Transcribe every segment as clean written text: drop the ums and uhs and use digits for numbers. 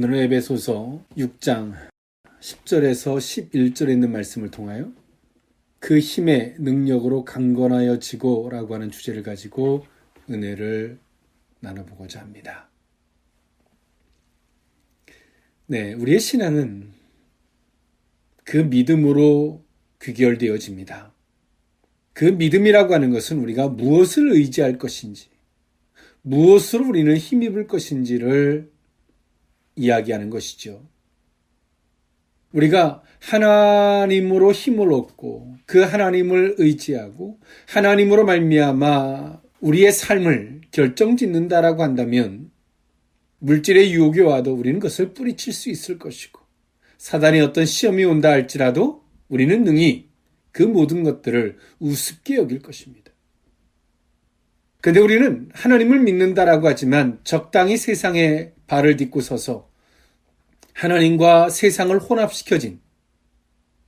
오늘은 에베소서 6장 10절에서 11절에 있는 말씀을 통하여 그 힘의 능력으로 강건하여 지고라고 하는 주제를 가지고 은혜를 나눠보고자 합니다. 네, 우리의 신앙은 그 믿음으로 귀결되어집니다. 그 믿음이라고 하는 것은 우리가 무엇을 의지할 것인지, 무엇으로 우리는 힘입을 것인지를 이야기하는 것이죠. 우리가 하나님으로 힘을 얻고 그 하나님을 의지하고 하나님으로 말미암아 우리의 삶을 결정짓는다라고 한다면 물질의 유혹이 와도 우리는 그것을 뿌리칠 수 있을 것이고 사단이 어떤 시험이 온다 할지라도 우리는 능히 그 모든 것들을 우습게 여길 것입니다. 그런데 우리는 하나님을 믿는다라고 하지만 적당히 세상에 발을 딛고 서서 하나님과 세상을 혼합시켜진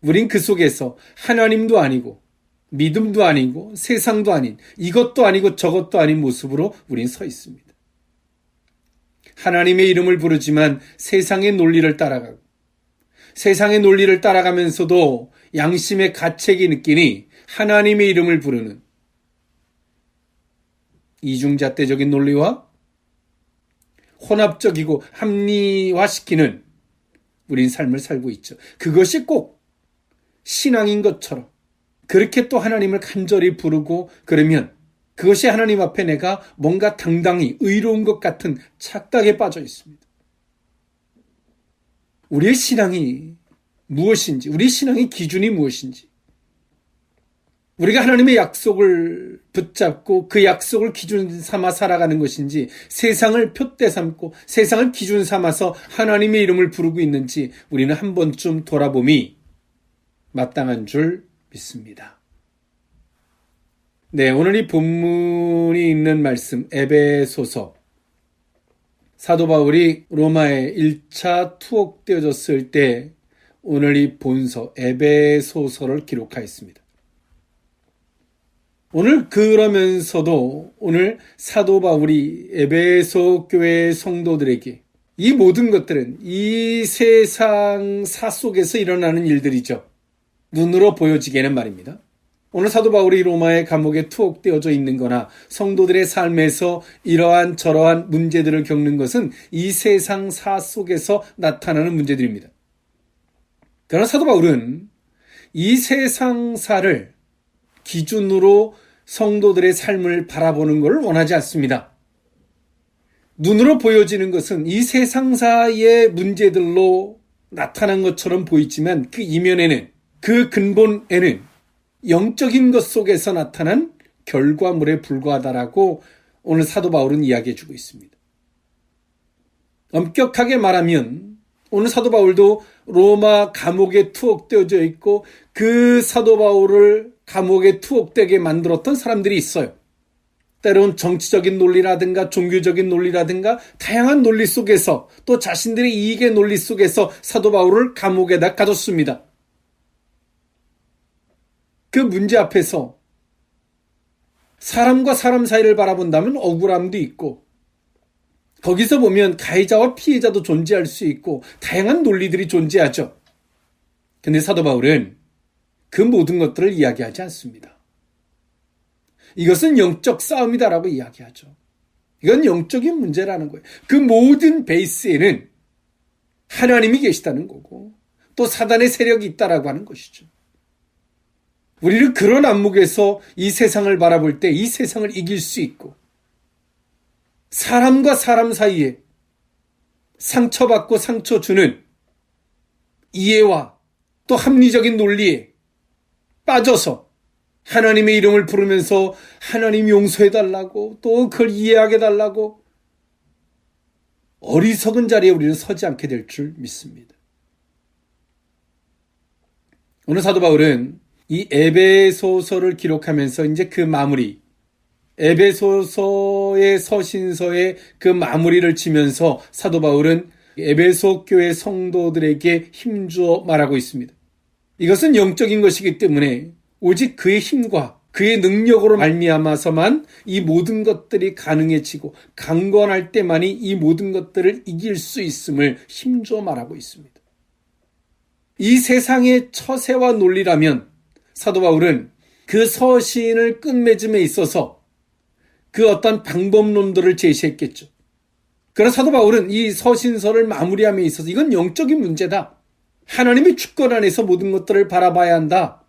우린 그 속에서 하나님도 아니고 믿음도 아니고 세상도 아닌 이것도 아니고 저것도 아닌 모습으로 우린 서 있습니다. 하나님의 이름을 부르지만 세상의 논리를 따라가고 세상의 논리를 따라가면서도 양심의 가책이 느끼니 하나님의 이름을 부르는 이중잣대적인 논리와 혼합적이고 합리화시키는 우린 삶을 살고 있죠. 그것이 꼭 신앙인 것처럼 그렇게 또 하나님을 간절히 부르고 그러면 그것이 하나님 앞에 내가 뭔가 당당히 의로운 것 같은 착각에 빠져 있습니다. 우리의 신앙이 무엇인지, 우리의 신앙의 기준이 무엇인지, 우리가 하나님의 약속을 붙잡고 그 약속을 기준 삼아 살아가는 것인지 세상을 표대 삼고 세상을 기준 삼아서 하나님의 이름을 부르고 있는지 우리는 한 번쯤 돌아봄이 마땅한 줄 믿습니다. 네, 오늘 이 본문이 있는 말씀 에베소서 사도 바울이 로마에 1차 투옥되어졌을 때 오늘 이 본서 에베소서를 기록하였습니다. 오늘 그러면서도 오늘 사도 바울이 에베소 교회 성도들에게 이 모든 것들은 이 세상 사 속에서 일어나는 일들이죠. 눈으로 보여지게는 말입니다. 오늘 사도 바울이 로마의 감옥에 투옥되어져 있는 거나 성도들의 삶에서 이러한 저러한 문제들을 겪는 것은 이 세상 사 속에서 나타나는 문제들입니다. 그러나 사도 바울은 이 세상사를 기준으로 성도들의 삶을 바라보는 것을 원하지 않습니다. 눈으로 보여지는 것은 이 세상사의 문제들로 나타난 것처럼 보이지만 그 이면에는, 그 근본에는 영적인 것 속에서 나타난 결과물에 불과하다라고 오늘 사도 바울은 이야기해주고 있습니다. 엄격하게 말하면 오늘 사도 바울도 로마 감옥에 투옥되어져 있고 그 사도 바울을 감옥에 투옥되게 만들었던 사람들이 있어요. 때로는 정치적인 논리라든가 종교적인 논리라든가 다양한 논리 속에서 또 자신들의 이익의 논리 속에서 사도 바울을 감옥에다 가뒀습니다. 그 문제 앞에서 사람과 사람 사이를 바라본다면 억울함도 있고 거기서 보면 가해자와 피해자도 존재할 수 있고 다양한 논리들이 존재하죠. 근데 사도 바울은 그 모든 것들을 이야기하지 않습니다. 이것은 영적 싸움이다라고 이야기하죠. 이건 영적인 문제라는 거예요. 그 모든 베이스에는 하나님이 계시다는 거고 또 사단의 세력이 있다라고 하는 것이죠. 우리는 그런 안목에서 이 세상을 바라볼 때 이 세상을 이길 수 있고 사람과 사람 사이에 상처받고 상처 주는 이해와 또 합리적인 논리에 빠져서 하나님의 이름을 부르면서 하나님 용서해달라고 또 그걸 이해하게 해달라고 어리석은 자리에 우리는 서지 않게 될 줄 믿습니다. 오늘 사도 바울은 이 에베소서를 기록하면서 이제 그 마무리, 에베소서의 서신서의 그 마무리를 치면서 사도 바울은 에베소 교회 성도들에게 힘주어 말하고 있습니다. 이것은 영적인 것이기 때문에 오직 그의 힘과 그의 능력으로 말미암아서만 이 모든 것들이 가능해지고 강건할 때만이 이 모든 것들을 이길 수 있음을 힘줘 말하고 있습니다. 이 세상의 처세와 논리라면 사도 바울은 그 서신을 끝맺음에 있어서 그 어떤 방법론들을 제시했겠죠. 그러나 사도 바울은 이 서신서를 마무리함에 있어서 이건 영적인 문제다. 하나님의 주권 안에서 모든 것들을 바라봐야 한다.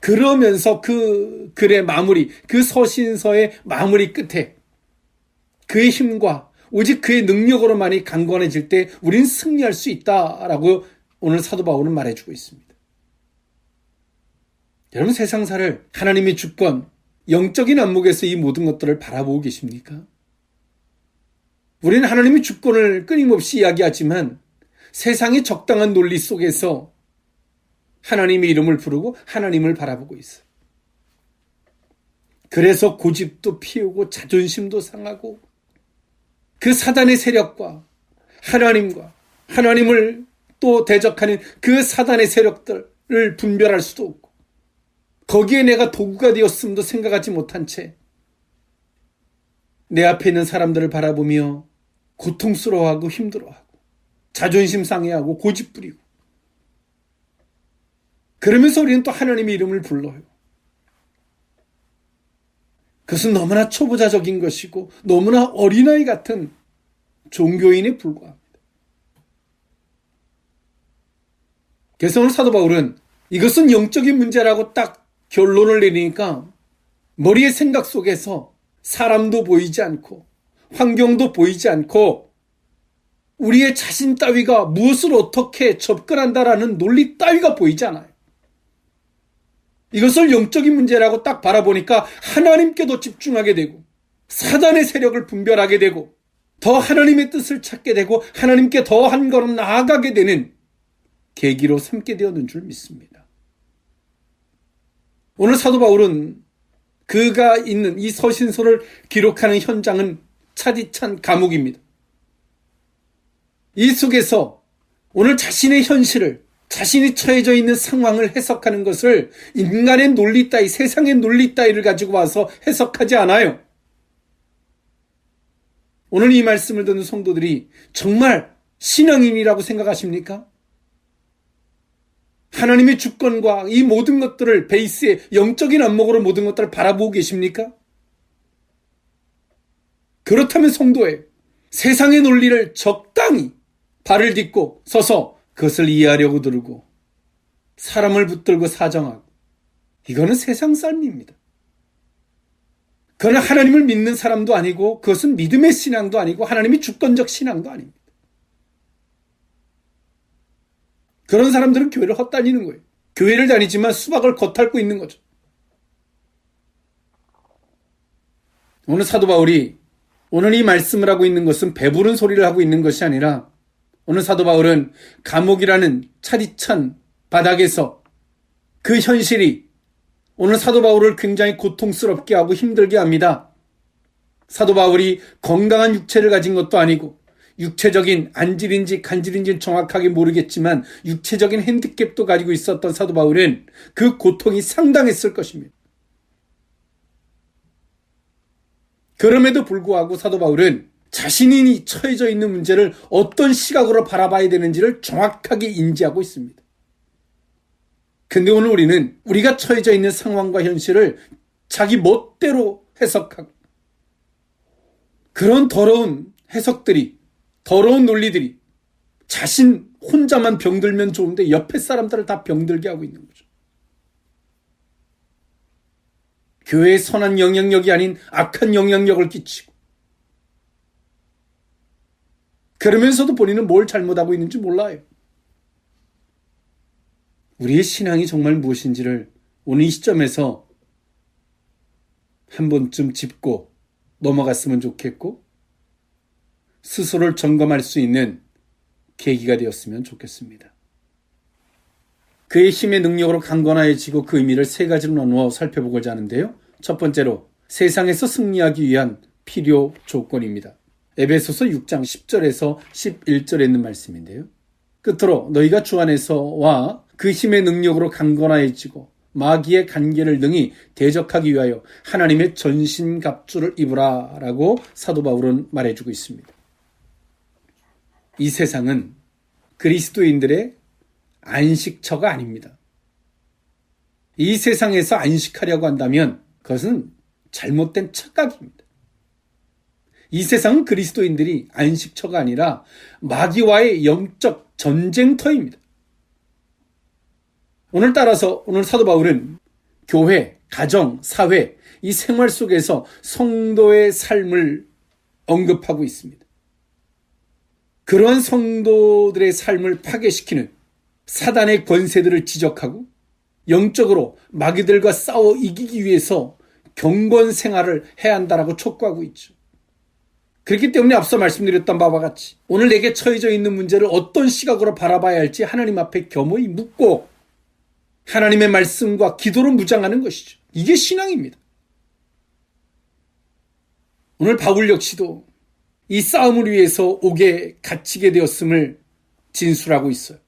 그러면서 그 글의 마무리, 그 서신서의 마무리 끝에 그의 힘과 오직 그의 능력으로만이 강건해질 때 우린 승리할 수 있다라고 오늘 사도 바울은 말해주고 있습니다. 여러분, 세상사를 하나님의 주권, 영적인 안목에서 이 모든 것들을 바라보고 계십니까? 우리는 하나님의 주권을 끊임없이 이야기하지만 세상의 적당한 논리 속에서 하나님의 이름을 부르고 하나님을 바라보고 있어요. 그래서 고집도 피우고 자존심도 상하고 그 사단의 세력과 하나님과 하나님을 또 대적하는 그 사단의 세력들을 분별할 수도 없고 거기에 내가 도구가 되었음도 생각하지 못한 채 내 앞에 있는 사람들을 바라보며 고통스러워하고 힘들어하고 자존심 상해하고 고집 부리고 그러면서 우리는 또 하나님의 이름을 불러요. 그것은 너무나 초보자적인 것이고 너무나 어린아이 같은 종교인에 불과합니다. 그래서 오늘 사도 바울은 이것은 영적인 문제라고 딱 결론을 내리니까 머리의 생각 속에서 사람도 보이지 않고 환경도 보이지 않고 우리의 자신 따위가 무엇을 어떻게 접근한다라는 논리 따위가 보이지 않아요. 이것을 영적인 문제라고 딱 바라보니까 하나님께도 집중하게 되고 사단의 세력을 분별하게 되고 더 하나님의 뜻을 찾게 되고 하나님께 더 한 걸음 나아가게 되는 계기로 삼게 되었는 줄 믿습니다. 오늘 사도 바울은 그가 있는 이 서신서를 기록하는 현장은 차디찬 감옥입니다. 이 속에서 오늘 자신의 현실을 자신이 처해져 있는 상황을 해석하는 것을 인간의 논리 따위, 세상의 논리 따위를 가지고 와서 해석하지 않아요. 오늘 이 말씀을 듣는 성도들이 정말 신앙인이라고 생각하십니까? 하나님의 주권과 이 모든 것들을 베이스에 영적인 안목으로 모든 것들을 바라보고 계십니까? 그렇다면 성도예요. 세상의 논리를 적당히 발을 딛고 서서 그것을 이해하려고 들고 사람을 붙들고 사정하고 이거는 세상 삶입니다. 그러나 하나님을 믿는 사람도 아니고 그것은 믿음의 신앙도 아니고 하나님의 주권적 신앙도 아닙니다. 그런 사람들은 교회를 헛다니는 거예요. 교회를 다니지만 수박을 겉핥고 있는 거죠. 오늘 사도 바울이 오늘 이 말씀을 하고 있는 것은 배부른 소리를 하고 있는 것이 아니라 오늘 사도 바울은 감옥이라는 차디찬 바닥에서 그 현실이 오늘 사도 바울을 굉장히 고통스럽게 하고 힘들게 합니다. 사도 바울이 건강한 육체를 가진 것도 아니고 육체적인 안질인지 간질인지는 정확하게 모르겠지만 육체적인 핸디캡도 가지고 있었던 사도 바울은 그 고통이 상당했을 것입니다. 그럼에도 불구하고 사도 바울은 자신이 처해져 있는 문제를 어떤 시각으로 바라봐야 되는지를 정확하게 인지하고 있습니다. 근데 오늘 우리는 우리가 처해져 있는 상황과 현실을 자기 멋대로 해석하고 그런 더러운 해석들이 더러운 논리들이 자신 혼자만 병들면 좋은데 옆에 사람들을 다 병들게 하고 있는 거죠. 교회에 선한 영향력이 아닌 악한 영향력을 끼치고 그러면서도 본인은 뭘 잘못하고 있는지 몰라요. 우리의 신앙이 정말 무엇인지를 오늘 이 시점에서 한 번쯤 짚고 넘어갔으면 좋겠고 스스로를 점검할 수 있는 계기가 되었으면 좋겠습니다. 그의 힘의 능력으로 강건해지고 그 의미를 세 가지로 나누어 살펴보고자 하는데요. 첫 번째로 세상에서 승리하기 위한 필요 조건입니다. 에베소서 6장 10절에서 11절에 있는 말씀인데요. 끝으로 너희가 주 안에서와 그 힘의 능력으로 강건해지고 마귀의 간계를 능히 대적하기 위하여 하나님의 전신갑주를 입으라 라고 사도 바울은 말해주고 있습니다. 이 세상은 그리스도인들의 안식처가 아닙니다. 이 세상에서 안식하려고 한다면 그것은 잘못된 착각입니다. 이 세상은 그리스도인들이 안식처가 아니라 마귀와의 영적 전쟁터입니다. 오늘 따라서 오늘 사도 바울은 교회, 가정, 사회, 이 생활 속에서 성도의 삶을 언급하고 있습니다. 그런 성도들의 삶을 파괴시키는 사단의 권세들을 지적하고 영적으로 마귀들과 싸워 이기기 위해서 경건 생활을 해야 한다라고 촉구하고 있죠. 그렇기 때문에 앞서 말씀드렸던 바와 같이 오늘 내게 처해져 있는 문제를 어떤 시각으로 바라봐야 할지 하나님 앞에 겸허히 묻고 하나님의 말씀과 기도로 무장하는 것이죠. 이게 신앙입니다. 오늘 바울 역시도 이 싸움을 위해서 옥에 갇히게 되었음을 진술하고 있어요.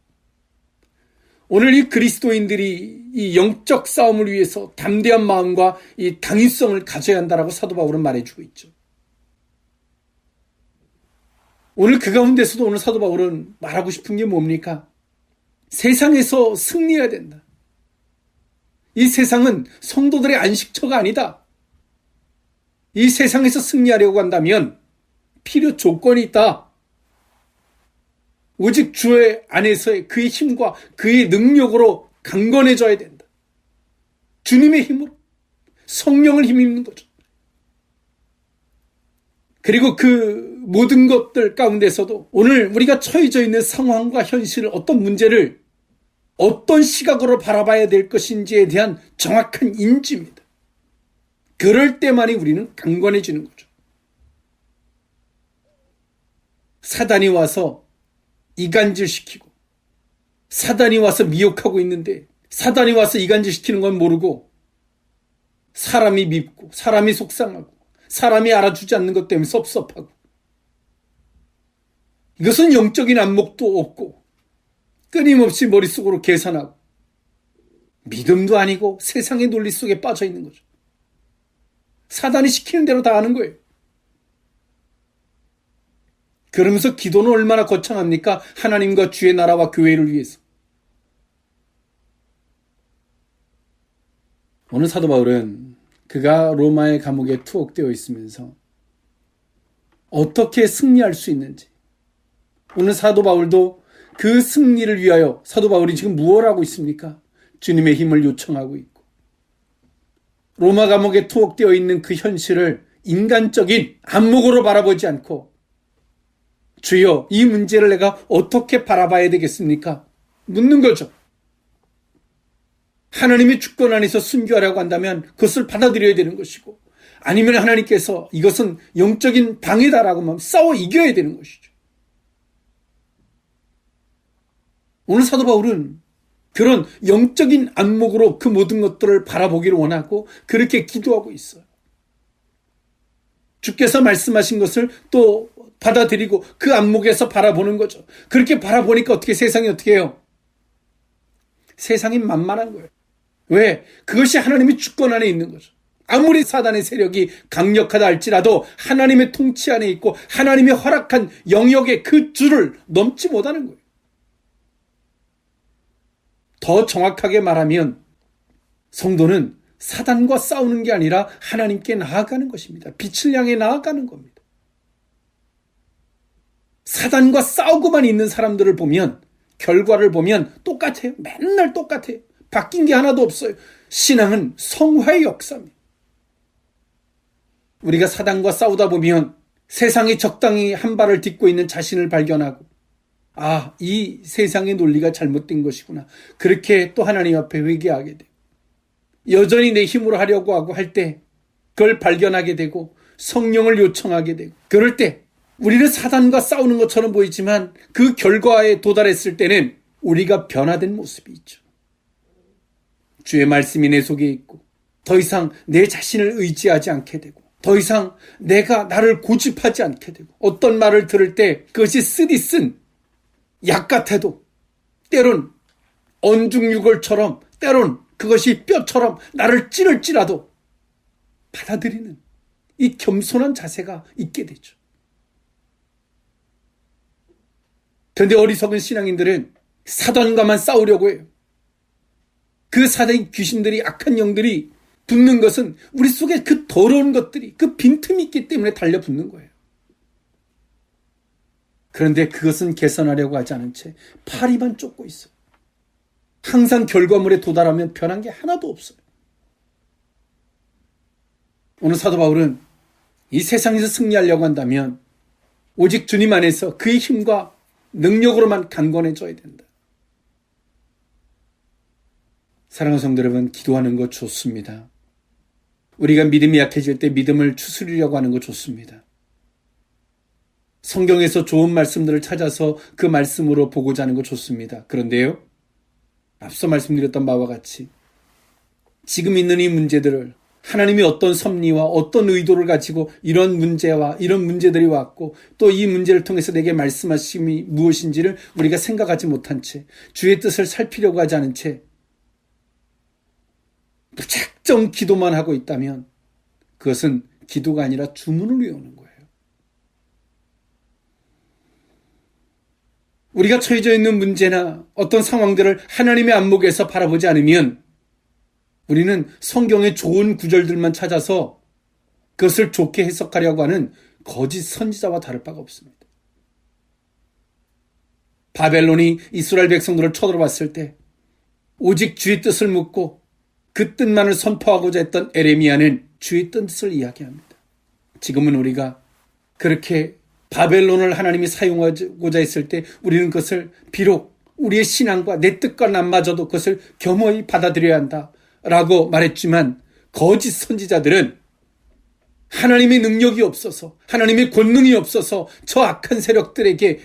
오늘 이 그리스도인들이 이 영적 싸움을 위해서 담대한 마음과 이 당위성을 가져야 한다라고 사도 바울은 말해주고 있죠. 오늘 그 가운데서도 오늘 사도 바울은 말하고 싶은 게 뭡니까? 세상에서 승리해야 된다. 이 세상은 성도들의 안식처가 아니다. 이 세상에서 승리하려고 한다면 필요 조건이 있다. 오직 주의 안에서의 그의 힘과 그의 능력으로 강건해져야 된다. 주님의 힘으로 성령을 힘입는 거죠. 그리고 그 모든 것들 가운데서도 오늘 우리가 처해져 있는 상황과 현실을 어떤 문제를 어떤 시각으로 바라봐야 될 것인지에 대한 정확한 인지입니다. 그럴 때만이 우리는 강건해지는 거죠. 사단이 와서 이간질시키고 사단이 와서 미혹하고 있는데 사단이 와서 이간질시키는 건 모르고 사람이 밉고 사람이 속상하고 사람이 알아주지 않는 것 때문에 섭섭하고 이것은 영적인 안목도 없고 끊임없이 머릿속으로 계산하고 믿음도 아니고 세상의 논리 속에 빠져 있는 거죠. 사단이 시키는 대로 다 하는 거예요. 그러면서 기도는 얼마나 거창합니까? 하나님과 주의 나라와 교회를 위해서. 오늘 사도 바울은 그가 로마의 감옥에 투옥되어 있으면서 어떻게 승리할 수 있는지 오늘 사도 바울도 그 승리를 위하여 사도 바울이 지금 무엇을 하고 있습니까? 주님의 힘을 요청하고 있고 로마 감옥에 투옥되어 있는 그 현실을 인간적인 안목으로 바라보지 않고 주여 이 문제를 내가 어떻게 바라봐야 되겠습니까? 묻는 거죠. 하나님의 주권 안에서 순교하려고 한다면 그것을 받아들여야 되는 것이고 아니면 하나님께서 이것은 영적인 방해다라고 하면 싸워 이겨야 되는 것이죠. 오늘 사도 바울은 그런 영적인 안목으로 그 모든 것들을 바라보기를 원하고 그렇게 기도하고 있어요. 주께서 말씀하신 것을 또 받아들이고 그 안목에서 바라보는 거죠. 그렇게 바라보니까 어떻게 세상이 어떻게 해요? 세상이 만만한 거예요. 왜? 그것이 하나님의 주권 안에 있는 거죠. 아무리 사단의 세력이 강력하다 할지라도 하나님의 통치 안에 있고 하나님의 허락한 영역의 그 줄을 넘지 못하는 거예요. 더 정확하게 말하면 성도는 사단과 싸우는 게 아니라 하나님께 나아가는 것입니다. 빛을 향해 나아가는 겁니다. 사단과 싸우고만 있는 사람들을 보면 결과를 보면 똑같아요. 맨날 똑같아요. 바뀐 게 하나도 없어요. 신앙은 성화의 역사입니다. 우리가 사단과 싸우다 보면 세상에 적당히 한 발을 딛고 있는 자신을 발견하고 이 세상의 논리가 잘못된 것이구나. 그렇게 또 하나님 앞에 회개하게 돼요. 여전히 내 힘으로 하려고 하고 할 때 그걸 발견하게 되고 성령을 요청하게 되고 그럴 때 우리는 사단과 싸우는 것처럼 보이지만 그 결과에 도달했을 때는 우리가 변화된 모습이 있죠. 주의 말씀이 내 속에 있고 더 이상 내 자신을 의지하지 않게 되고 더 이상 내가 나를 고집하지 않게 되고 어떤 말을 들을 때 그것이 쓰디쓴 약 같아도 때론 언중유골처럼 때론 그것이 뼈처럼 나를 찌를지라도 받아들이는 이 겸손한 자세가 있게 되죠. 그런데 어리석은 신앙인들은 사단과만 싸우려고 해요. 그 사단의 귀신들이, 악한 영들이 붙는 것은 우리 속에 그 더러운 것들이, 그 빈틈이 있기 때문에 달려붙는 거예요. 그런데 그것은 개선하려고 하지 않은 채 파리만 쫓고 있어요. 항상 결과물에 도달하면 변한 게 하나도 없어요. 오늘 사도 바울은 이 세상에서 승리하려고 한다면 오직 주님 안에서 그의 힘과 능력으로만 강건해져야 된다. 사랑하는 성도 여러분, 기도하는 거 좋습니다. 우리가 믿음이 약해질 때 믿음을 추스리려고 하는 거 좋습니다. 성경에서 좋은 말씀들을 찾아서 그 말씀으로 보고자 하는 거 좋습니다. 그런데요, 앞서 말씀드렸던 바와 같이 지금 있는 이 문제들을 하나님이 어떤 섭리와 어떤 의도를 가지고 이런 문제와 이런 문제들이 왔고 또 이 문제를 통해서 내게 말씀하심이 무엇인지를 우리가 생각하지 못한 채 주의 뜻을 살피려고 하지 않은 채 무작정 기도만 하고 있다면 그것은 기도가 아니라 주문을 외우는 거예요. 우리가 처해져 있는 문제나 어떤 상황들을 하나님의 안목에서 바라보지 않으면 우리는 성경의 좋은 구절들만 찾아서 그것을 좋게 해석하려고 하는 거짓 선지자와 다를 바가 없습니다. 바벨론이 이스라엘 백성들을 쳐들어왔을 때 오직 주의 뜻을 묻고 그 뜻만을 선포하고자 했던 에레미야는 주의 뜻을 이야기합니다. 지금은 우리가 그렇게 바벨론을 하나님이 사용하고자 했을 때 우리는 그것을 비록 우리의 신앙과 내 뜻과는 안 맞아도 그것을 겸허히 받아들여야 한다 라고 말했지만 거짓 선지자들은 하나님의 능력이 없어서 하나님의 권능이 없어서 저 악한 세력들에게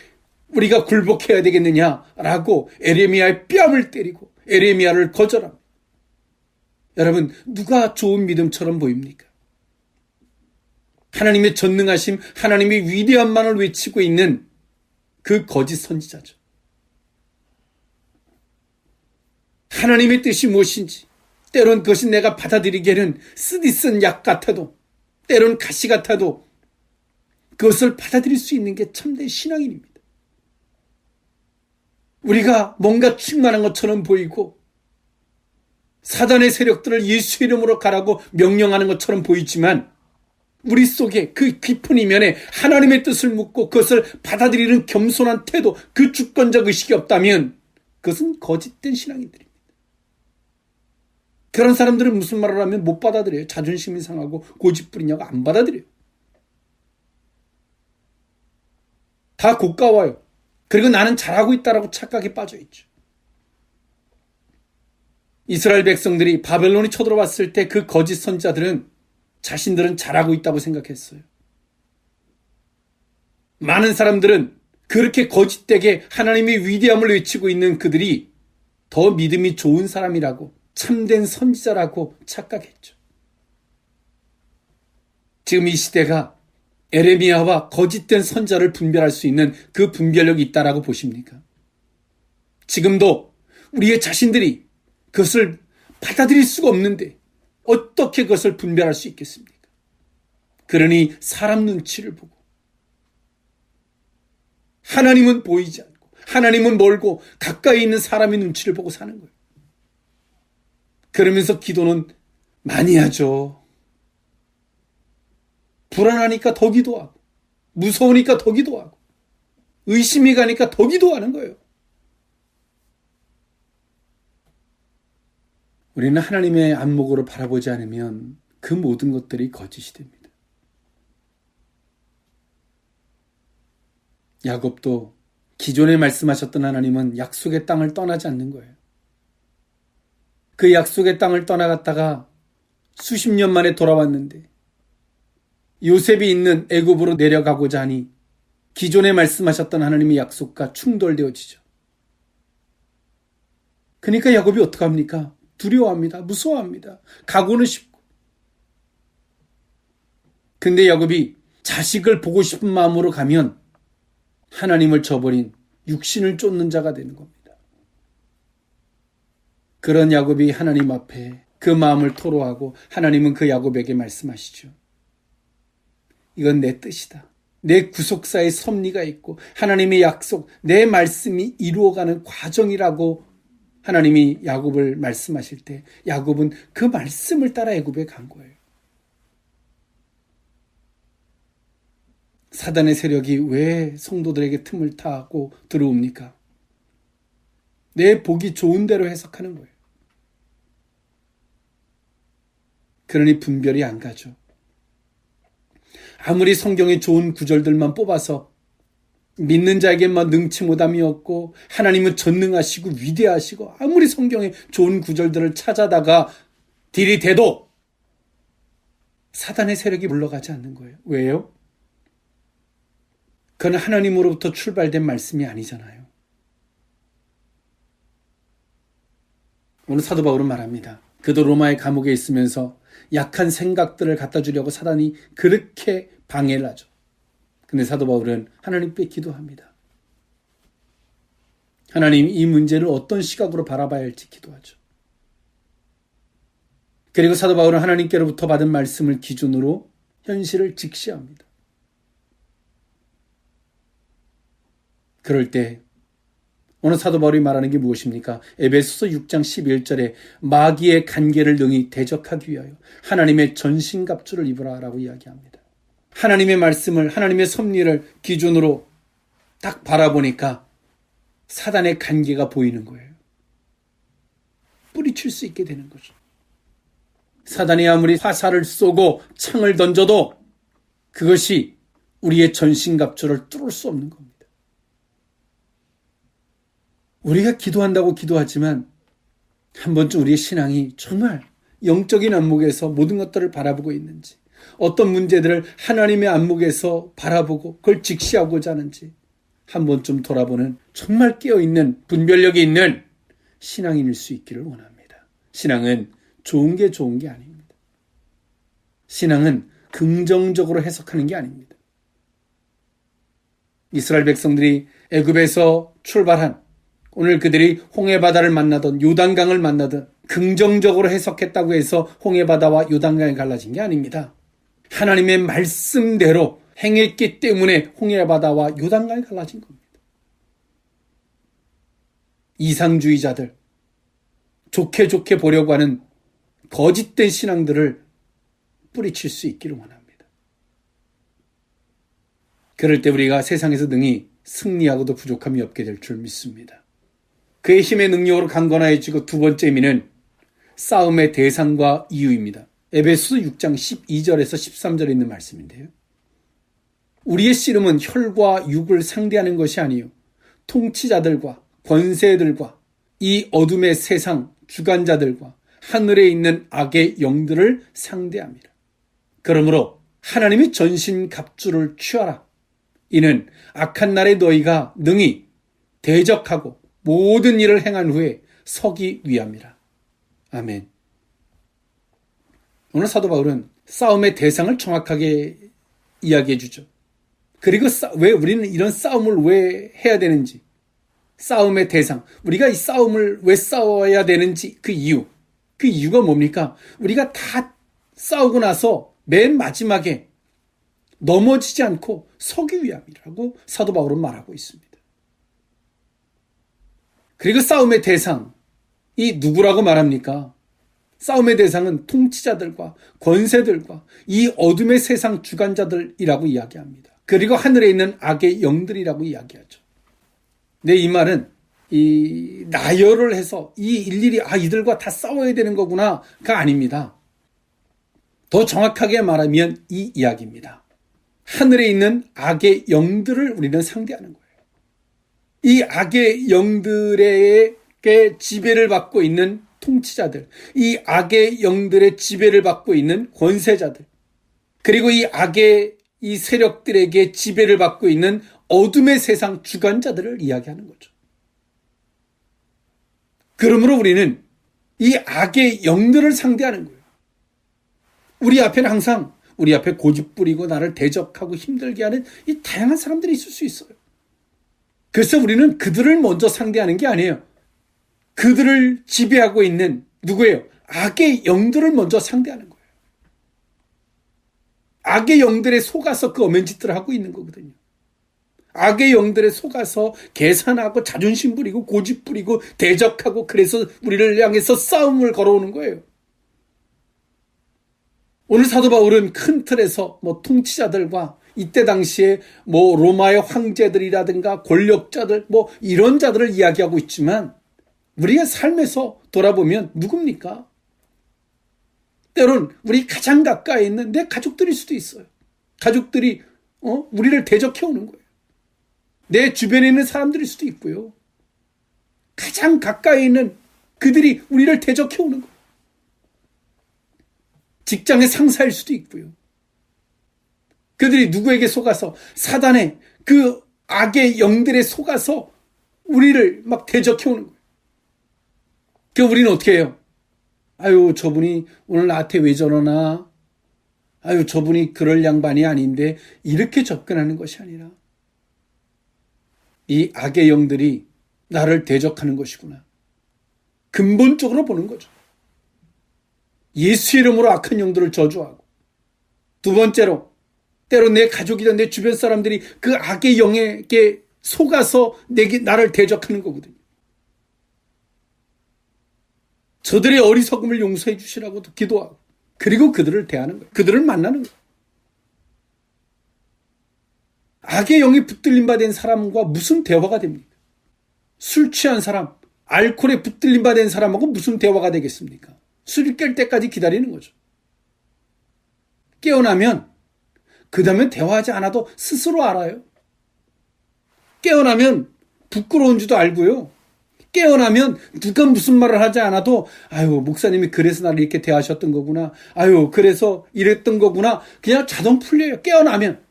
우리가 굴복해야 되겠느냐라고 에레미야의 뺨을 때리고 에레미야를 거절합니다. 여러분, 누가 좋은 믿음처럼 보입니까? 하나님의 전능하심, 하나님의 위대함만을 외치고 있는 그 거짓 선지자죠. 하나님의 뜻이 무엇인지 때론 그것이 내가 받아들이기에는 쓰디쓴 약 같아도 때론 가시 같아도 그것을 받아들일 수 있는 게 참된 신앙인입니다. 우리가 뭔가 충만한 것처럼 보이고 사단의 세력들을 예수 이름으로 가라고 명령하는 것처럼 보이지만 우리 속에 그 깊은 이면에 하나님의 뜻을 묻고 그것을 받아들이는 겸손한 태도, 그 주권적 의식이 없다면 그것은 거짓된 신앙인들입니다. 그런 사람들은 무슨 말을 하면 못 받아들여요. 자존심이 상하고 고집부리냐고 안 받아들여요. 다 고가워요. 그리고 나는 잘하고 있다라고 착각에 빠져있죠. 이스라엘 백성들이 바벨론이 쳐들어왔을 때 그 거짓 선지자들은 자신들은 잘하고 있다고 생각했어요. 많은 사람들은 그렇게 거짓되게 하나님의 위대함을 외치고 있는 그들이 더 믿음이 좋은 사람이라고 참된 선지자라고 착각했죠. 지금 이 시대가 에레미야와 거짓된 선지자를 분별할 수 있는 그 분별력이 있다라고 보십니까? 지금도 우리의 자신들이 그것을 받아들일 수가 없는데 어떻게 그것을 분별할 수 있겠습니까? 그러니 사람 눈치를 보고 하나님은 보이지 않고 하나님은 멀고 가까이 있는 사람의 눈치를 보고 사는 거예요. 그러면서 기도는 많이 하죠. 불안하니까 더 기도하고 무서우니까 더 기도하고 의심이 가니까 더 기도하는 거예요. 우리는 하나님의 안목으로 바라보지 않으면 그 모든 것들이 거짓이 됩니다. 야곱도 기존에 말씀하셨던 하나님은 약속의 땅을 떠나지 않는 거예요. 그 약속의 땅을 떠나갔다가 수십 년 만에 돌아왔는데 요셉이 있는 애굽으로 내려가고자 하니 기존에 말씀하셨던 하나님의 약속과 충돌되어지죠. 그러니까 야곱이 어떡합니까? 두려워합니다. 무서워합니다. 가고는 싶고. 근데 야곱이 자식을 보고 싶은 마음으로 가면 하나님을 저버린 육신을 쫓는 자가 되는 겁니다. 그런 야곱이 하나님 앞에 그 마음을 토로하고 하나님은 그 야곱에게 말씀하시죠. 이건 내 뜻이다. 내 구속사의 섭리가 있고 하나님의 약속, 내 말씀이 이루어가는 과정이라고 하나님이 야곱을 말씀하실 때 야곱은 그 말씀을 따라 애굽에 간 거예요. 사단의 세력이 왜 성도들에게 틈을 타고 들어옵니까? 내 보기 좋은 대로 해석하는 거예요. 그러니 분별이 안 가죠. 아무리 성경에 좋은 구절들만 뽑아서 믿는 자에게만 능치 못함이 없고 하나님은 전능하시고 위대하시고 아무리 성경에 좋은 구절들을 찾아다가 들이대도 사단의 세력이 물러가지 않는 거예요. 왜요? 그건 하나님으로부터 출발된 말씀이 아니잖아요. 오늘 사도 바울은 말합니다. 그도 로마의 감옥에 있으면서 약한 생각들을 갖다 주려고 사단이 그렇게 방해를 하죠. 근데 사도 바울은 하나님께 기도합니다. 하나님, 이 문제를 어떤 시각으로 바라봐야 할지 기도하죠. 그리고 사도 바울은 하나님께로부터 받은 말씀을 기준으로 현실을 직시합니다. 그럴 때 오늘 사도 바울이 말하는 게 무엇입니까? 에베소서 6장 11절에 마귀의 간계를 능히 대적하기 위하여 하나님의 전신갑주를 입으라라고 이야기합니다. 하나님의 말씀을, 하나님의 섭리를 기준으로 딱 바라보니까 사단의 간계가 보이는 거예요. 뿌리칠 수 있게 되는 거죠. 사단이 아무리 화살을 쏘고 창을 던져도 그것이 우리의 전신갑주를 뚫을 수 없는 겁니다. 우리가 기도한다고 기도하지만 한 번쯤 우리의 신앙이 정말 영적인 안목에서 모든 것들을 바라보고 있는지, 어떤 문제들을 하나님의 안목에서 바라보고 그걸 직시하고자 하는지 한 번쯤 돌아보는 정말 깨어있는 분별력이 있는 신앙인일 수 있기를 원합니다. 신앙은 좋은 게 좋은 게 아닙니다. 신앙은 긍정적으로 해석하는 게 아닙니다. 이스라엘 백성들이 애굽에서 출발한 오늘 그들이 홍해바다를 만나던 요단강을 만나던 긍정적으로 해석했다고 해서 홍해바다와 요단강이 갈라진 게 아닙니다. 하나님의 말씀대로 행했기 때문에 홍해바다와 요단강이 갈라진 겁니다. 이상주의자들, 좋게 보려고 하는 거짓된 신앙들을 뿌리칠 수 있기를 원합니다. 그럴 때 우리가 세상에서 능히 승리하고도 부족함이 없게 될 줄 믿습니다. 그의 힘의 능력으로 강건하여지고 두 번째 의미는 싸움의 대상과 이유입니다. 에베소서 6장 12절에서 13절에 있는 말씀인데요. 우리의 씨름은 혈과 육을 상대하는 것이 아니요 통치자들과 권세들과 이 어둠의 세상 주관자들과 하늘에 있는 악의 영들을 상대합니다. 그러므로 하나님의 전신갑주를 취하라. 이는 악한 날에 너희가 능히 대적하고 모든 일을 행한 후에 서기 위함이라. 아멘. 오늘 사도 바울은 싸움의 대상을 정확하게 이야기해 주죠. 그리고 왜 우리는 이런 싸움을 왜 해야 되는지, 싸움의 대상, 우리가 이 싸움을 왜 싸워야 되는지 그 이유가 뭡니까? 우리가 다 싸우고 나서 맨 마지막에 넘어지지 않고 서기 위함이라고 사도 바울은 말하고 있습니다. 그리고 싸움의 대상이 누구라고 말합니까? 싸움의 대상은 통치자들과 권세들과 이 어둠의 세상 주관자들이라고 이야기합니다. 그리고 하늘에 있는 악의 영들이라고 이야기하죠. 근데 이 말은 나열을 해서 일일이 이들과 다 싸워야 되는 거구나가 아닙니다. 더 정확하게 말하면 이 이야기입니다. 하늘에 있는 악의 영들을 우리는 상대하는 거예요. 이 악의 영들에게 지배를 받고 있는 통치자들, 이 악의 영들의 지배를 받고 있는 권세자들, 그리고 이 악의 이 세력들에게 지배를 받고 있는 어둠의 세상 주관자들을 이야기하는 거죠. 그러므로 우리는 이 악의 영들을 상대하는 거예요. 우리 앞에 고집 부리고 나를 대적하고 힘들게 하는 이 다양한 사람들이 있을 수 있어요. 그래서 우리는 그들을 먼저 상대하는 게 아니에요. 그들을 지배하고 있는 누구예요? 악의 영들을 먼저 상대하는 거예요. 악의 영들에 속아서 그 엄한 짓들을 하고 있는 거거든요. 악의 영들에 속아서 계산하고 자존심 부리고 고집 부리고 대적하고 그래서 우리를 향해서 싸움을 걸어오는 거예요. 오늘 사도 바울은 큰 틀에서 통치자들과 이때 당시에 로마의 황제들이라든가 권력자들 이런 자들을 이야기하고 있지만 우리의 삶에서 돌아보면 누굽니까? 때론 우리 가장 가까이 있는 내 가족들일 수도 있어요. 가족들이 우리를 대적해 오는 거예요. 내 주변에 있는 사람들일 수도 있고요. 가장 가까이 있는 그들이 우리를 대적해 오는 거예요. 직장의 상사일 수도 있고요. 그들이 누구에게 속아서 사단의 그 악의 영들에 속아서 우리를 막 대적해 오는 거예요. 그럼 우리는 어떻게 해요? 아유, 저분이 오늘 나한테 왜 저러나? 아유, 저분이 그럴 양반이 아닌데 이렇게 접근하는 것이 아니라 이 악의 영들이 나를 대적하는 것이구나. 근본적으로 보는 거죠. 예수 이름으로 악한 영들을 저주하고, 두 번째로 때로 내 가족이든 내 주변 사람들이 그 악의 영에게 속아서 나를 대적하는 거거든요. 저들의 어리석음을 용서해 주시라고도 기도하고, 그리고 그들을 대하는 거예요. 그들을 만나는 거예요. 악의 영이 붙들림 받은 사람과 무슨 대화가 됩니까? 술 취한 사람, 알코올에 붙들림 받은 사람하고 무슨 대화가 되겠습니까? 술이 깰 때까지 기다리는 거죠. 깨어나면 그 다음에 대화하지 않아도 스스로 알아요. 깨어나면 부끄러운 줄도 알고요. 깨어나면 누가 무슨 말을 하지 않아도 아유, 목사님이 그래서 나를 이렇게 대하셨던 거구나. 아유, 그래서 이랬던 거구나. 그냥 자동 풀려요. 깨어나면.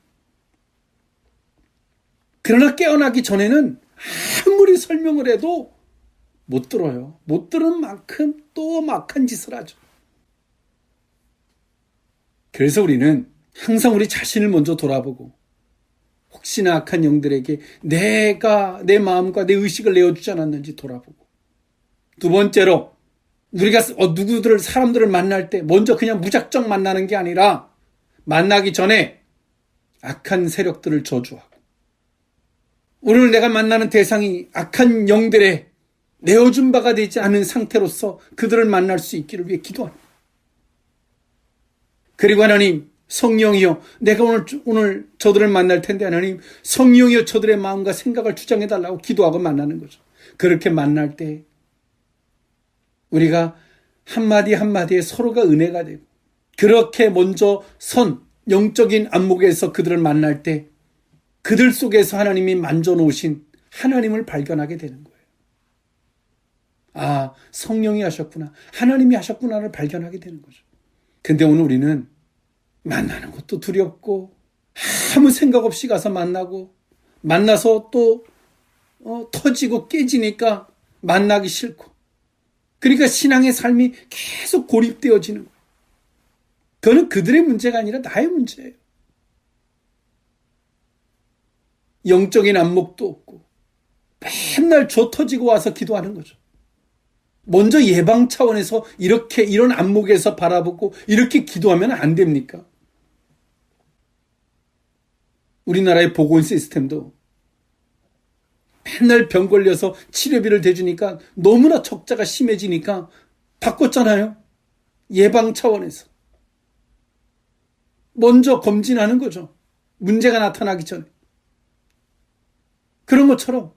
그러나 깨어나기 전에는 아무리 설명을 해도 못 들어요. 못 들은 만큼 또 막한 짓을 하죠. 그래서 우리는 항상 우리 자신을 먼저 돌아보고 혹시나 악한 영들에게 내가 내 마음과 내 의식을 내어주지 않았는지 돌아보고, 두 번째로 우리가 누구들을 사람들을 만날 때 먼저 그냥 무작정 만나는 게 아니라 만나기 전에 악한 세력들을 저주하고, 오늘 내가 만나는 대상이 악한 영들의 내어준 바가 되지 않은 상태로서 그들을 만날 수 있기를 위해 기도합니다. 그리고 하나님, 성령이여, 내가 오늘 저들을 만날 텐데 하나님, 성령이여 저들의 마음과 생각을 주장해달라고 기도하고 만나는 거죠. 그렇게 만날 때 우리가 한마디 한마디에 서로가 은혜가 되고, 그렇게 먼저 영적인 안목에서 그들을 만날 때 그들 속에서 하나님이 만져놓으신 하나님을 발견하게 되는 거예요. 아, 성령이 하셨구나, 하나님이 하셨구나를 발견하게 되는 거죠. 근데 오늘 우리는 만나는 것도 두렵고 아무 생각 없이 가서 만나서 또 터지고 깨지니까 만나기 싫고, 그러니까 신앙의 삶이 계속 고립되어지는 거예요. 그거는 그들의 문제가 아니라 나의 문제예요. 영적인 안목도 없고 맨날 조 터지고 와서 기도하는 거죠. 먼저 예방 차원에서 이런 안목에서 바라보고 이렇게 기도하면 안 됩니까? 우리나라의 보건 시스템도 맨날 병 걸려서 치료비를 대주니까 너무나 적자가 심해지니까 바꿨잖아요. 예방 차원에서. 먼저 검진하는 거죠. 문제가 나타나기 전에. 그런 것처럼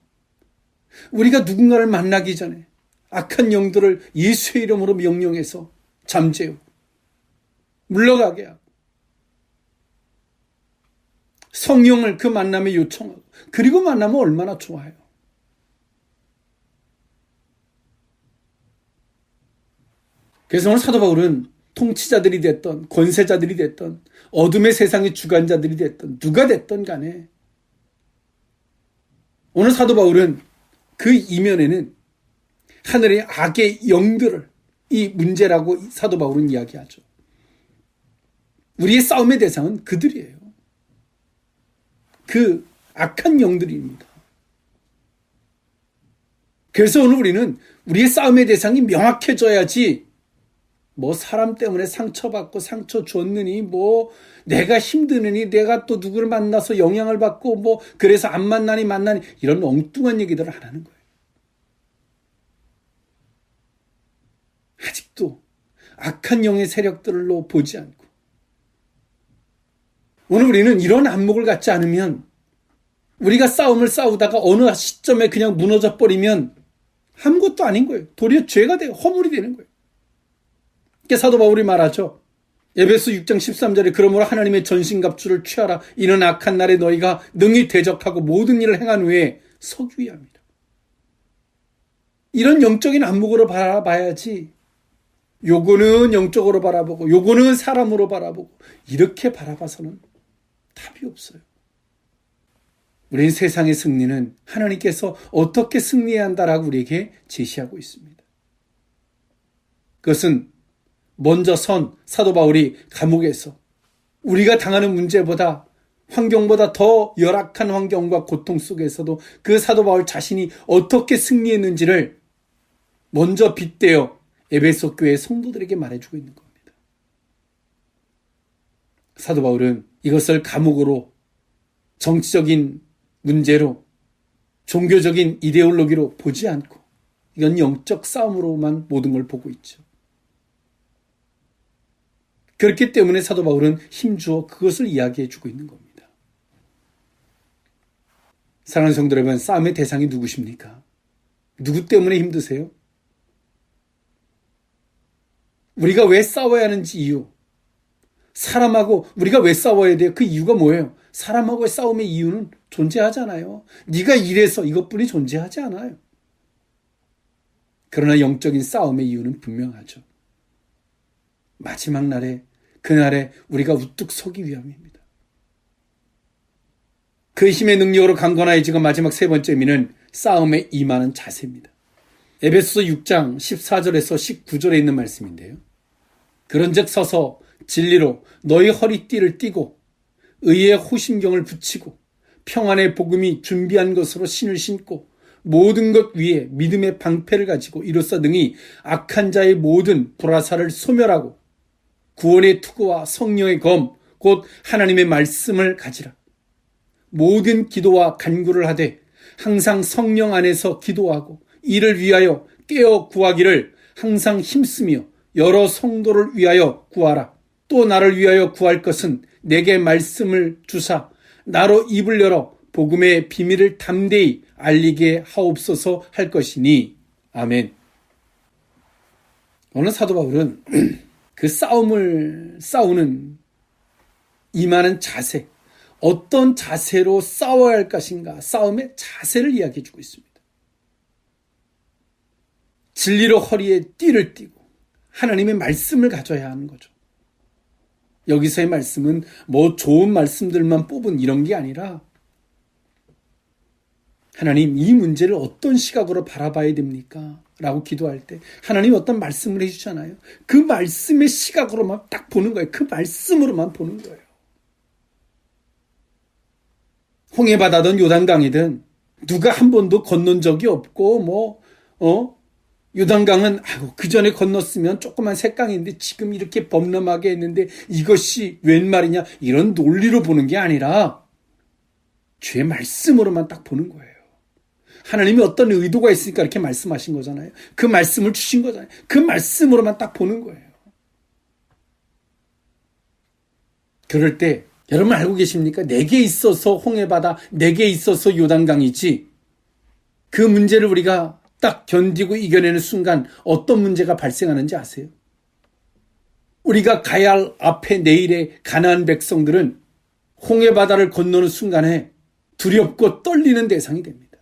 우리가 누군가를 만나기 전에 악한 영들을 예수의 이름으로 명령해서 잠재우고 물러가게 하고, 성령을 그 만남에 요청하고, 그리고 만나면 얼마나 좋아요. 그래서 오늘 사도 바울은 통치자들이 됐던, 권세자들이 됐던, 어둠의 세상의 주관자들이 됐던, 누가 됐던 간에 오늘 사도 바울은 그 이면에는 하늘의 악의 영들을, 이 문제라고 사도 바울은 이야기하죠. 우리의 싸움의 대상은 그들이에요. 그 악한 영들입니다. 그래서 오늘 우리는 우리의 싸움의 대상이 명확해져야지 뭐 사람 때문에 상처받고 상처 줬느니 뭐 내가 힘드느니 내가 또 누구를 만나서 영향을 받고 뭐 그래서 안 만나니 이런 엉뚱한 얘기들을 안 하는 거예요. 아직도 악한 영의 세력들로 보지 않고 오늘 우리는 이런 안목을 갖지 않으면 우리가 싸움을 싸우다가 어느 시점에 그냥 무너져 버리면 아무것도 아닌 거예요. 도리어 죄가 돼요. 허물이 되는 거예요. 사도 바울이 말하죠. 에베소 6장 13절에 그러므로 하나님의 전신갑주를 취하라. 이는 악한 날에 너희가 능히 대적하고 모든 일을 행한 후에 서기 위함이라. 이런 영적인 안목으로 바라봐야지 요거는 영적으로 바라보고 요거는 사람으로 바라보고 이렇게 바라봐서는 답이 없어요. 우리는 세상의 승리는 하나님께서 어떻게 승리해야 한다라고 우리에게 제시하고 있습니다. 그것은 먼저 사도 바울이 감옥에서 우리가 당하는 문제보다 환경보다 더 열악한 환경과 고통 속에서도 그 사도 바울 자신이 어떻게 승리했는지를 먼저 빗대어 에베소 교회 성도들에게 말해주고 있는 겁니다. 사도 바울은 이것을 감옥으로 정치적인 문제로 종교적인 이데올로기로 보지 않고 이건 영적 싸움으로만 모든 걸 보고 있죠. 그렇기 때문에 사도 바울은 힘주어 그것을 이야기해 주고 있는 겁니다. 사랑하는 성도 여러분, 싸움의 대상이 누구십니까? 누구 때문에 힘드세요? 우리가 왜 싸워야 하는지 이유, 사람하고 우리가 왜 싸워야 돼요? 그 이유가 뭐예요? 사람하고의 싸움의 이유는 존재하잖아요. 네가 이래서 이것뿐이 존재하지 않아요. 그러나 영적인 싸움의 이유는 분명하죠. 마지막 날에 그날에 우리가 우뚝 서기 위함입니다. 그 힘의 능력으로 강건하여지고 마지막 세 번째 의미는 싸움에 임하는 자세입니다. 에베소서 6장 14절에서 19절에 있는 말씀인데요. 그런즉 서서 진리로 너희 허리띠를 띠고 의의 호심경을 붙이고 평안의 복음이 준비한 것으로 신을 신고 모든 것 위에 믿음의 방패를 가지고 이로써 능히 악한 자의 모든 불화살을 소멸하고 구원의 투구와 성령의 검 곧 하나님의 말씀을 가지라. 모든 기도와 간구를 하되 항상 성령 안에서 기도하고 이를 위하여 깨어 구하기를 항상 힘쓰며 여러 성도를 위하여 구하라. 또 나를 위하여 구할 것은 내게 말씀을 주사 나로 입을 열어 복음의 비밀을 담대히 알리게 하옵소서 할 것이니. 아멘. 오늘 사도 바울은 그 싸움을 싸우는 임하는 자세, 어떤 자세로 싸워야 할 것인가, 싸움의 자세를 이야기해 주고 있습니다. 진리로 허리에 띠를 띠고 하나님의 말씀을 가져야 하는 거죠. 여기서의 말씀은 뭐 좋은 말씀들만 뽑은 이런 게 아니라 하나님, 이 문제를 어떤 시각으로 바라봐야 됩니까? 라고 기도할 때 하나님이 어떤 말씀을 해주잖아요. 그 말씀의 시각으로만 딱 보는 거예요. 그 말씀으로만 보는 거예요. 홍해바다든 요단강이든 누가 한 번도 건넌 적이 없고 요단강은 그 전에 건넜으면 조그만 새강인데 지금 이렇게 범람하게 했는데 이것이 웬 말이냐, 이런 논리로 보는 게 아니라 주의 말씀으로만 딱 보는 거예요. 하나님이 어떤 의도가 있으니까 이렇게 말씀하신 거잖아요. 그 말씀을 주신 거잖아요. 그 말씀으로만 딱 보는 거예요. 그럴 때 여러분 알고 계십니까? 내게 있어서 홍해바다, 내게 있어서 요단강이지, 그 문제를 우리가 딱 견디고 이겨내는 순간 어떤 문제가 발생하는지 아세요? 우리가 가야 할 앞에 내일의 가나안 백성들은 홍해바다를 건너는 순간에 두렵고 떨리는 대상이 됩니다.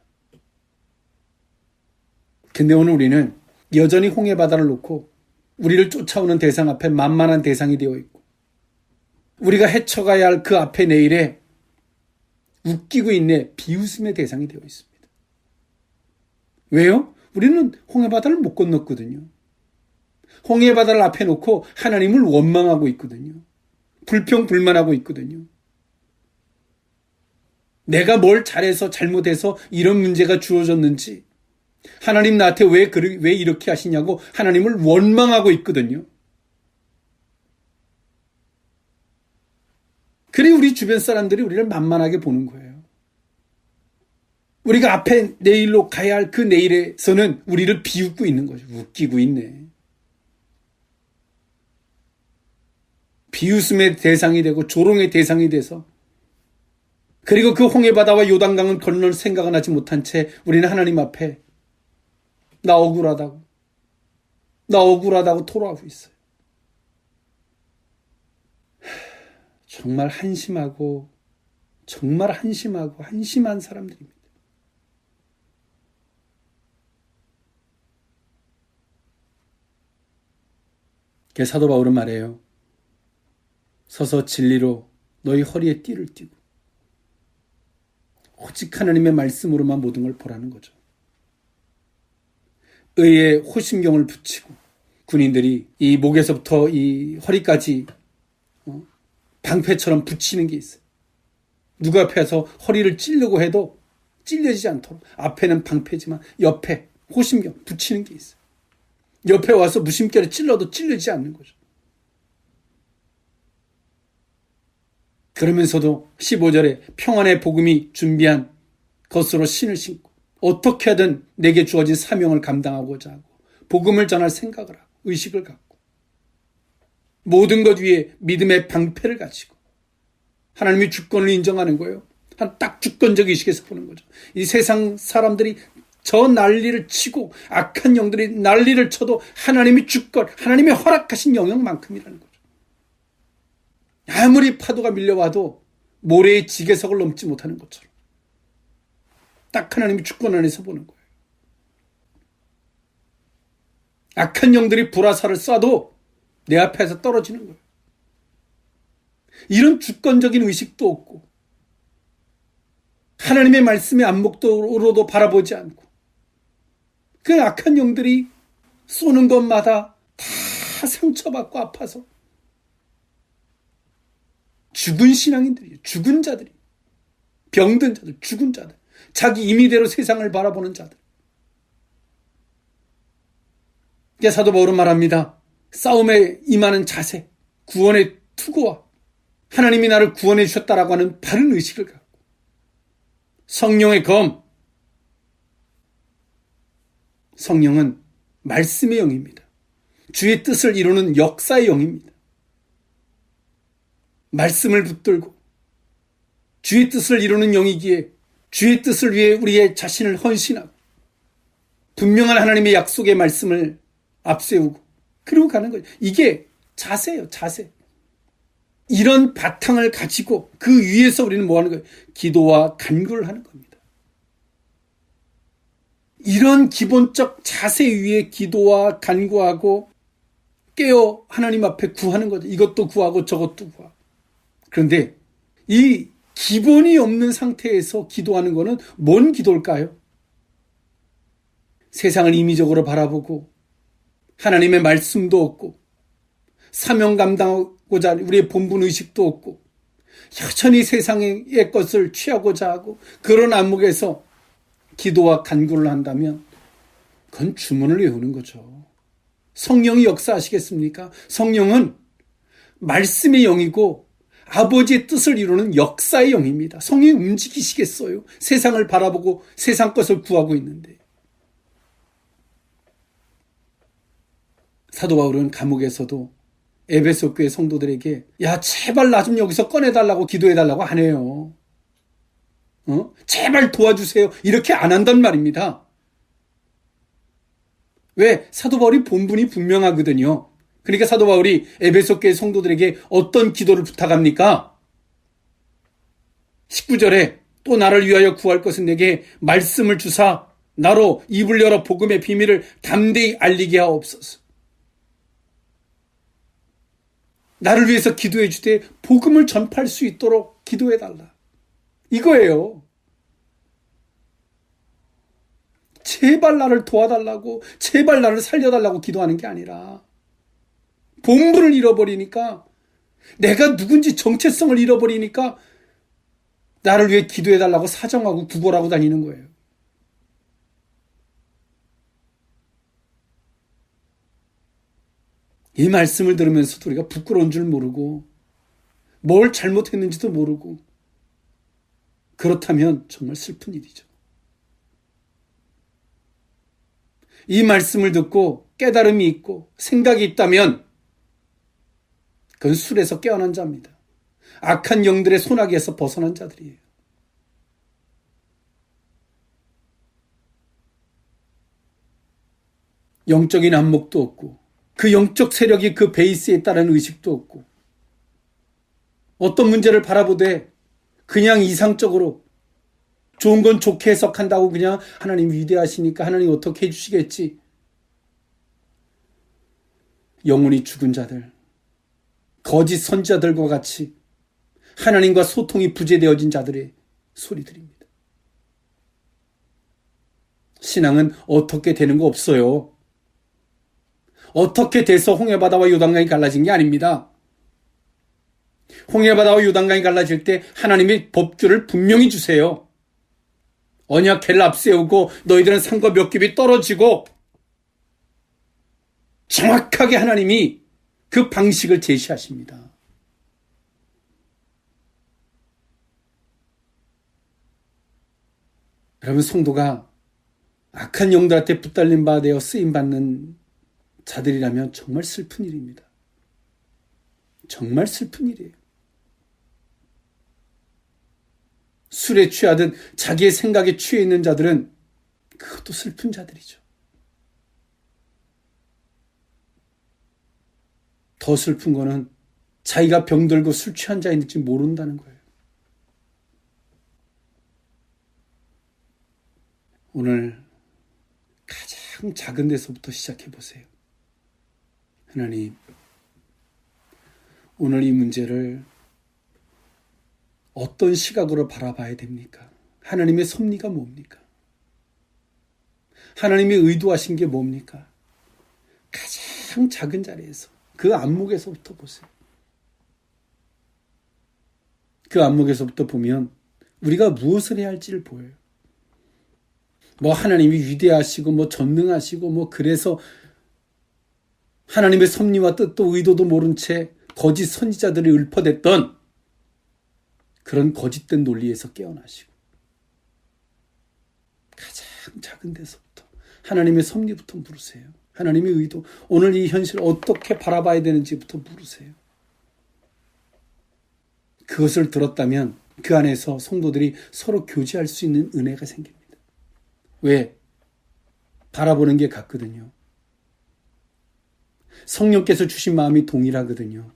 근데 오늘 우리는 여전히 홍해바다를 놓고 우리를 쫓아오는 대상 앞에 만만한 대상이 되어 있고 우리가 헤쳐가야 할 그 앞에 내일에 웃기고 있네, 비웃음의 대상이 되어 있습니다. 왜요? 우리는 홍해바다를 못 건넜거든요. 홍해바다를 앞에 놓고 하나님을 원망하고 있거든요. 불평불만하고 있거든요. 내가 뭘 잘해서 잘못해서 이런 문제가 주어졌는지, 하나님 나한테 왜 이렇게 하시냐고 하나님을 원망하고 있거든요. 그래 우리 주변 사람들이 우리를 만만하게 보는 거예요. 우리가 앞에 내일로 가야 할 그 내일에서는 우리를 비웃고 있는 거죠. 웃기고 있네. 비웃음의 대상이 되고 조롱의 대상이 돼서 그리고 그 홍해바다와 요단강을 건널 생각은 하지 못한 채 우리는 하나님 앞에 나 억울하다고 토로하고 있어요. 정말 한심한 사람들입니다. 사도 바울은 말해요. 서서 진리로 너희 허리에 띠를 띠고 오직 하나님의 말씀으로만 모든 걸 보라는 거죠. 의에 호심경을 붙이고 군인들이 이 목에서부터 이 허리까지 방패처럼 붙이는 게 있어요. 누가 앞에서 허리를 찌르고 해도 찔려지지 않도록 앞에는 방패지만 옆에 호심경 붙이는 게 있어요. 옆에 와서 무심결에 찔러도 찔리지 않는 거죠. 그러면서도 15절에 평안의 복음이 준비한 것으로 신을 신고 어떻게 하든 내게 주어진 사명을 감당하고자 하고 복음을 전할 생각을 하고 의식을 갖고 모든 것 위에 믿음의 방패를 가지고 하나님이 주권을 인정하는 거예요. 딱 주권적 의식에서 보는 거죠. 이 세상 사람들이 저 난리를 치고 악한 영들이 난리를 쳐도 하나님이 주권, 하나님의 허락하신 영역만큼이라는 거죠. 아무리 파도가 밀려와도 모래의 지게석을 넘지 못하는 것처럼 딱 하나님이 주권 안에서 보는 거예요. 악한 영들이 불화살을 쏴도 내 앞에서 떨어지는 거예요. 이런 주권적인 의식도 없고 하나님의 말씀의 안목도로도 바라보지 않고 그 악한 영들이 쏘는 것마다 다 상처받고 아파서 죽은 신앙인들이에요. 죽은 자들이 병든 자들, 죽은 자들, 자기 임의대로 세상을 바라보는 자들. 사도 바울은 말합니다. 싸움에 임하는 자세, 구원의 투구와 하나님이 나를 구원해 주셨다라고 하는 바른 의식을 갖고 성령의 검, 성령은 말씀의 영입니다. 주의 뜻을 이루는 역사의 영입니다. 말씀을 붙들고 주의 뜻을 이루는 영이기에 주의 뜻을 위해 우리의 자신을 헌신하고 분명한 하나님의 약속의 말씀을 앞세우고 그리고 가는 거죠. 이게 자세예요. 자세. 이런 바탕을 가지고 그 위에서 우리는 뭐 하는 거예요? 기도와 간구를 하는 겁니다. 이런 기본적 자세 위에 기도와 간구하고 깨어 하나님 앞에 구하는 거죠. 이것도 구하고 저것도 구하고. 그런데 이 기본이 없는 상태에서 기도하는 거는 뭔 기도일까요? 세상을 임의적으로 바라보고 하나님의 말씀도 없고 사명 감당하고자 우리의 본분 의식도 없고 여전히 세상의 것을 취하고자 하고 그런 안목에서 기도와 간구를 한다면 그건 주문을 외우는 거죠. 성령이 역사하시겠습니까? 성령은 말씀의 영이고 아버지의 뜻을 이루는 역사의 영입니다. 성령이 움직이시겠어요? 세상을 바라보고 세상 것을 구하고 있는데. 사도 바울은 감옥에서도 에베소 교회 성도들에게 야 제발 나 좀 여기서 꺼내달라고 기도해달라고 안 해요. 제발 도와주세요. 이렇게 안 한단 말입니다. 왜? 사도 바울이 본분이 분명하거든요. 그러니까 사도 바울이 에베소 교회 성도들에게 어떤 기도를 부탁합니까? 19절에 또 나를 위하여 구할 것은 내게 말씀을 주사 나로 입을 열어 복음의 비밀을 담대히 알리게 하옵소서. 나를 위해서 기도해 주되 복음을 전파할 수 있도록 기도해 달라. 이거예요. 제발 나를 도와달라고, 제발 나를 살려달라고 기도하는 게 아니라 본분을 잃어버리니까, 내가 누군지 정체성을 잃어버리니까 나를 위해 기도해 달라고 사정하고 구걸하고 다니는 거예요. 이 말씀을 들으면서도 우리가 부끄러운 줄 모르고 뭘 잘못했는지도 모르고 그렇다면 정말 슬픈 일이죠. 이 말씀을 듣고 깨달음이 있고 생각이 있다면 그건 술에서 깨어난 자입니다. 악한 영들의 손아귀에서 벗어난 자들이에요. 영적인 안목도 없고 그 영적 세력이 그 베이스에 있다는 의식도 없고 어떤 문제를 바라보되 그냥 이상적으로 좋은 건 좋게 해석한다고 그냥 하나님 위대하시니까 하나님 어떻게 해주시겠지. 영혼이 죽은 자들, 거짓 선지자들과 같이 하나님과 소통이 부재되어진 자들의 소리들입니다. 신앙은 어떻게 되는 거 없어요. 어떻게 돼서 홍해바다와 요단강이 갈라진 게 아닙니다. 홍해바다와 요단강이 갈라질 때 하나님의 법규를 분명히 주세요. 언약궤를 앞세우고 너희들은 산과 몇 겹이 떨어지고 정확하게 하나님이 그 방식을 제시하십니다. 여러분, 성도가 악한 영들한테 붙들린 바 되어 쓰임받는 자들이라면 정말 슬픈 일입니다. 정말 슬픈 일이에요. 술에 취하든 자기의 생각에 취해 있는 자들은 그것도 슬픈 자들이죠. 더 슬픈 거는 자기가 병들고 술 취한 자인지 모른다는 거예요. 오늘 가장 작은 데서부터 시작해 보세요. 하나님, 오늘 이 문제를 어떤 시각으로 바라봐야 됩니까? 하나님의 섭리가 뭡니까? 하나님이 의도하신 게 뭡니까? 가장 작은 자리에서 그 안목에서부터 보세요. 그 안목에서부터 보면 우리가 무엇을 해야 할지를 보여요. 하나님이 위대하시고 전능하시고 그래서 하나님의 섭리와 뜻도 의도도 모른 채 거짓 선지자들이 읊어댔던 그런 거짓된 논리에서 깨어나시고 가장 작은 데서부터 하나님의 섭리부터 물으세요. 하나님의 의도, 오늘 이 현실을 어떻게 바라봐야 되는지부터 물으세요. 그것을 들었다면 그 안에서 성도들이 서로 교제할 수 있는 은혜가 생깁니다. 왜? 바라보는 게 같거든요. 성령께서 주신 마음이 동일하거든요.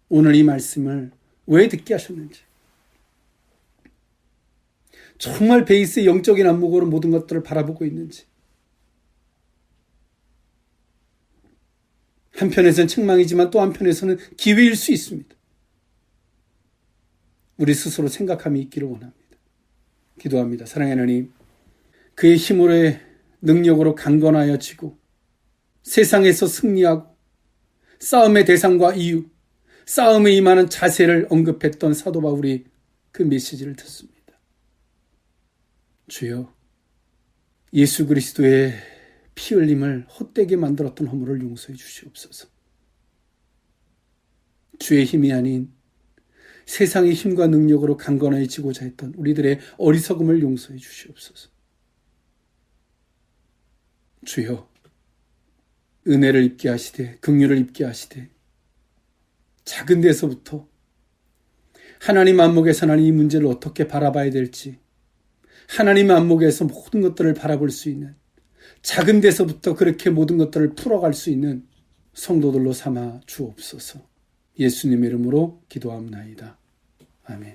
오늘 이 말씀을 왜 듣게 하셨는지, 정말 베이스의 영적인 안목으로 모든 것들을 바라보고 있는지, 한편에서는 책망이지만 또 한편에서는 기회일 수 있습니다. 우리 스스로 생각함이 있기를 원합니다. 기도합니다. 사랑하는 하나님, 그의 힘으로의 능력으로 강건하여 지고 세상에서 승리하고 싸움의 대상과 이유, 싸움에 임하는 자세를 언급했던 사도 바울이 그 메시지를 듣습니다. 주여, 예수 그리스도의 피 흘림을 헛되게 만들었던 허물을 용서해 주시옵소서. 주의 힘이 아닌 세상의 힘과 능력으로 강건해지고자 했던 우리들의 어리석음을 용서해 주시옵소서. 주여, 은혜를 입게 하시되 긍휼을 입게 하시되 작은 데서부터 하나님 안목에서 나는 이 문제를 어떻게 바라봐야 될지, 하나님 안목에서 모든 것들을 바라볼 수 있는, 작은 데서부터 그렇게 모든 것들을 풀어갈 수 있는 성도들로 삼아 주옵소서. 예수님의 이름으로 기도합나이다. 아멘.